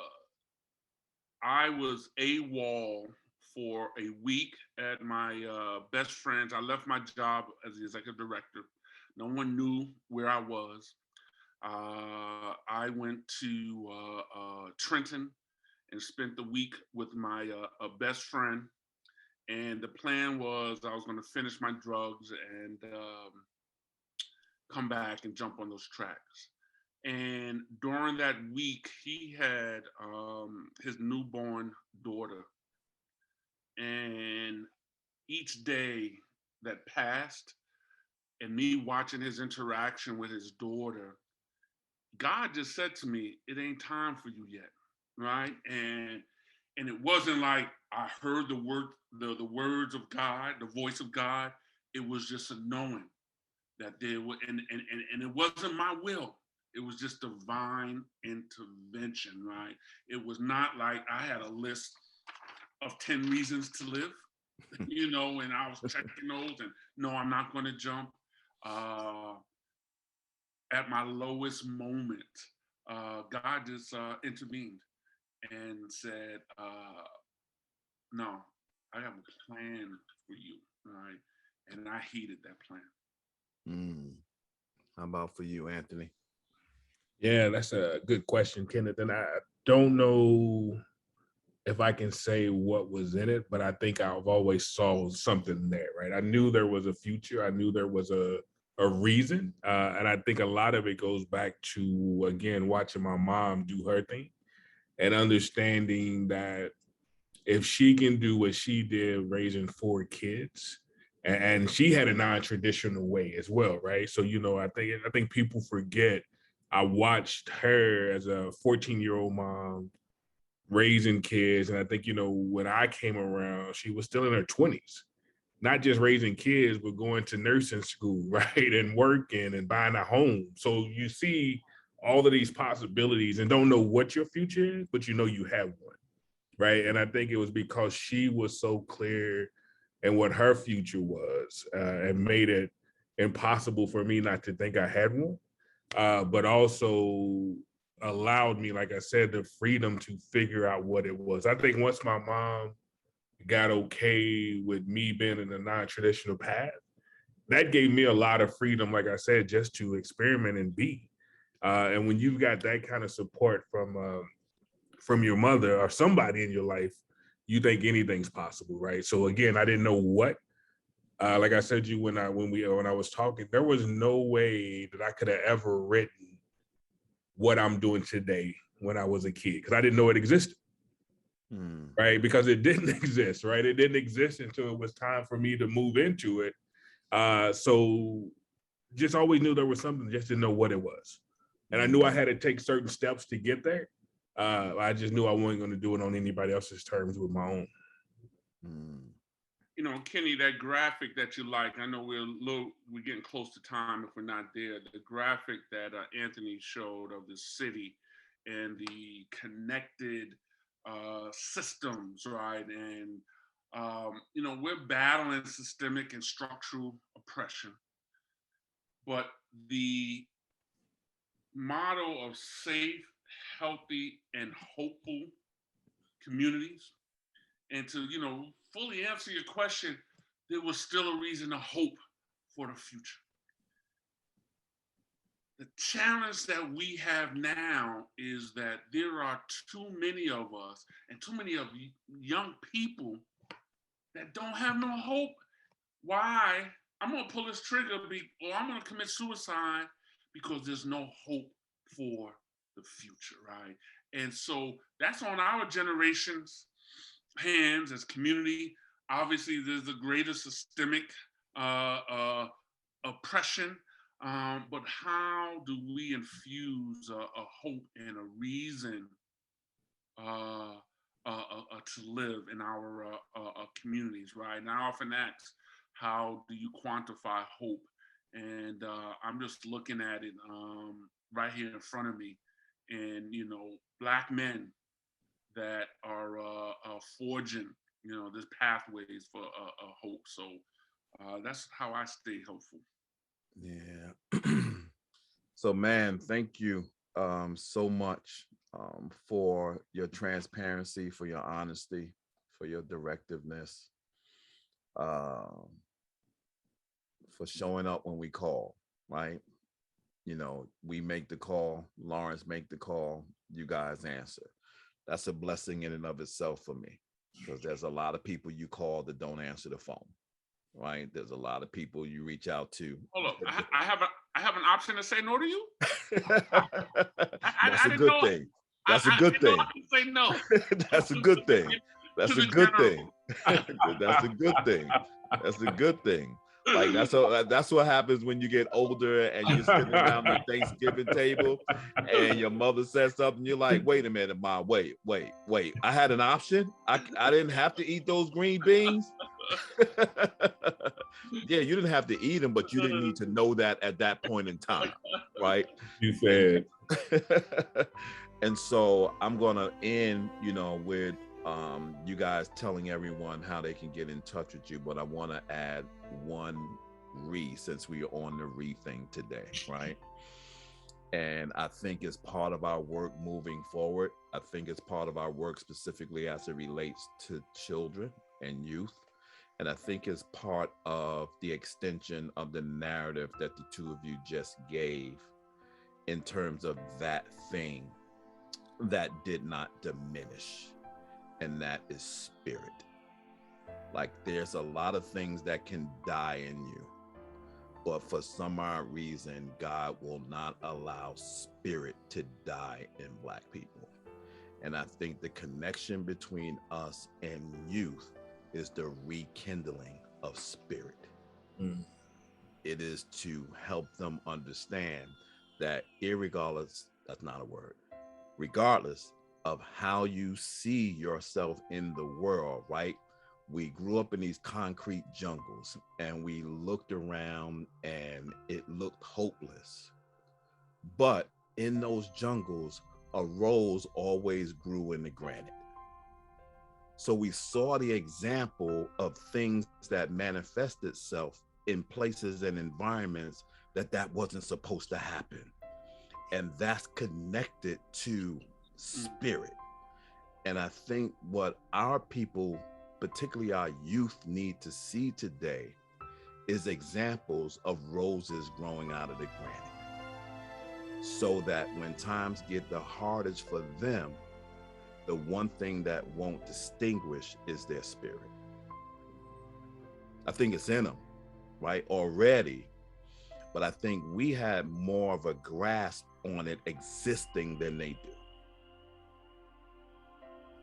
S2: was AWOL for a week at my best friend's. I left my job as the executive director. No one knew where I was. I went to Trenton and spent the week with my best friend. And the plan was I was going to finish my drugs and come back and jump on those tracks. And during that week, he had his newborn daughter. And each day that passed, and me watching his interaction with his daughter, God just said to me, "It ain't time for you yet," right? And it wasn't like I heard the words of God, the voice of God. It was just a knowing that there were, and it wasn't my will. It was just divine intervention, right? It was not like I had a list of 10 reasons to live, and I was checking those, and no, I'm not going to jump. Uh, at my lowest moment, God just intervened and said, "No, I have a plan for you, right?" And I heeded that plan.
S1: Mm. How about for you, Anthony?
S3: Yeah, that's a good question, Kenneth. And I don't know if I can say what was in it, but I think I've always saw something there, right? I knew there was a future. I knew there was a reason. And I think a lot of it goes back to, again, watching my mom do her thing and understanding that if she can do what she did raising 4 kids, and she had a non-traditional way as well, right? So, I think people forget I watched her as a 14-year-old mom raising kids. And I think, when I came around, she was still in her 20s, not just raising kids, but going to nursing school, right? And working and buying a home. So you see all of these possibilities and don't know what your future is, but you have one, right? And I think it was because she was so clear in what her future was, and made it impossible for me not to think I had one, but also allowed me, like I said, the freedom to figure out what it was. I think once my mom got okay with me being in a non-traditional path, that gave me a lot of freedom, like I said, just to experiment and be. And when you've got that kind of support from your mother or somebody in your life, you think anything's possible, right? So again, I didn't know what. Like I said, when I was talking, there was no way that I could have ever written what I'm doing today when I was a kid, because I didn't know it existed. Right? Because it didn't exist, right? It didn't exist until it was time for me to move into it. So just always knew there was something, just didn't know what it was. And I knew I had to take certain steps to get there. I just knew I wasn't going to do it on anybody else's terms with my own.
S2: Kenny, that graphic that you like, I know we're getting close to time if we're not there. The graphic that Anthony showed of the city and the connected systems, right? And we're battling systemic and structural oppression, but the model of safe, healthy, and hopeful communities, and to fully answer your question, there was still a reason to hope for the future. The challenge that we have now is that there are too many of us and too many of young people that don't have no hope. Why? I'm gonna pull this trigger, or I'm gonna commit suicide because there's no hope for the future, right? And so that's on our generation's hands as community. Obviously, there's the greatest systemic oppression, but how do we infuse a hope and a reason to live in our communities, right? And I often ask, how do you quantify hope? And I'm just looking at it right here in front of me, and Black men that are forging, this pathways for hope. So that's how I stay hopeful.
S1: Yeah. So, man, thank you so much for your transparency, for your honesty, for your directiveness, um, for showing up when we call, right? We make the call, Lawrence make the call, you guys answer. That's a blessing in and of itself for me. because there's a lot of people you call that don't answer the phone, right? There's a lot of people you reach out to.
S2: Hold up, I have an option to say no to you.
S1: That's
S2: I
S1: a
S2: didn't
S1: good
S2: know.
S1: thing. That's a good
S2: I didn't know
S1: thing.
S2: I can say no.
S1: That's a good thing.
S2: To
S1: That's a
S2: the
S1: good
S2: general.
S1: thing. That's a good thing. That's a good thing. Like that's what happens when you get older and you're sitting around the Thanksgiving table and your mother says something. You're like, wait a minute, Mom. Wait. I had an option. I didn't have to eat those green beans. Yeah, you didn't have to eat them, but you didn't need to know that at that point in time, right?
S3: You said.
S1: And so I'm gonna end, with you guys telling everyone how they can get in touch with you, but I want to add one since we are on the thing today, right? And I think it's part of our work moving forward. I think it's part of our work specifically as it relates to children and youth. And I think it's part of the extension of the narrative that the two of you just gave in terms of that thing that did not diminish, and that is spirit. Like, there's a lot of things that can die in you, but for some odd reason, God will not allow spirit to die in Black people. And I think the connection between us and youth is the rekindling of spirit. It is to help them understand that irregardless, that's not a word, regardless of how you see yourself in the world, right? We grew up in these concrete jungles and we looked around and it looked hopeless. But in those jungles, a rose always grew in the granite. So we saw the example of things that manifest itself in places and environments that wasn't supposed to happen. And that's connected to spirit. And I think what our people, particularly our youth, need to see today is examples of roses growing out of the granite, so that when times get the hardest for them, the one thing that won't distinguish is their spirit. I think it's in them, right, already, but I think we had more of a grasp on it existing than they do.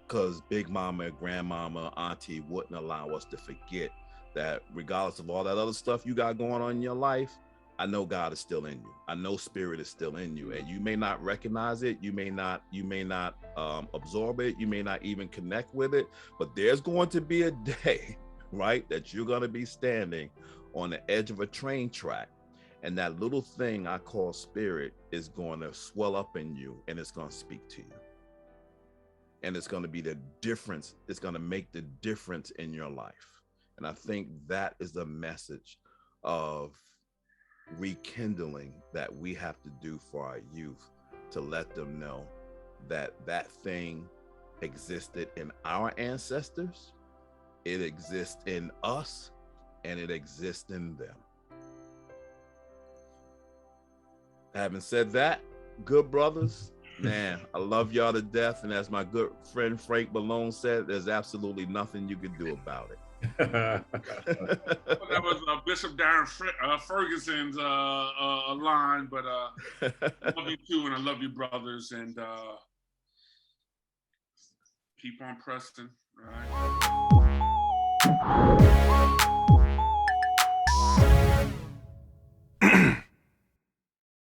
S1: Because Big Mama, Grandmama, Auntie wouldn't allow us to forget that regardless of all that other stuff you got going on in your life, I know God is still in you. I know spirit is still in you, and you may not recognize it. You may not absorb it. You may not even connect with it, but there's going to be a day, right, that you're going to be standing on the edge of a train track, and that little thing I call spirit is going to swell up in you, and it's going to speak to you. And it's going to be the difference. It's going to make the difference in your life. And I think that is the message of rekindling that we have to do for our youth, to let them know that that thing existed in our ancestors, it exists in us, and it exists in them. Having said that, good brothers, man, I love y'all to death. And as my good friend Frank Malone said, there's absolutely nothing you can do about it.
S2: That was Bishop Darren Ferguson's line, but I love you too, and I love you, brothers, and keep on pressing, right?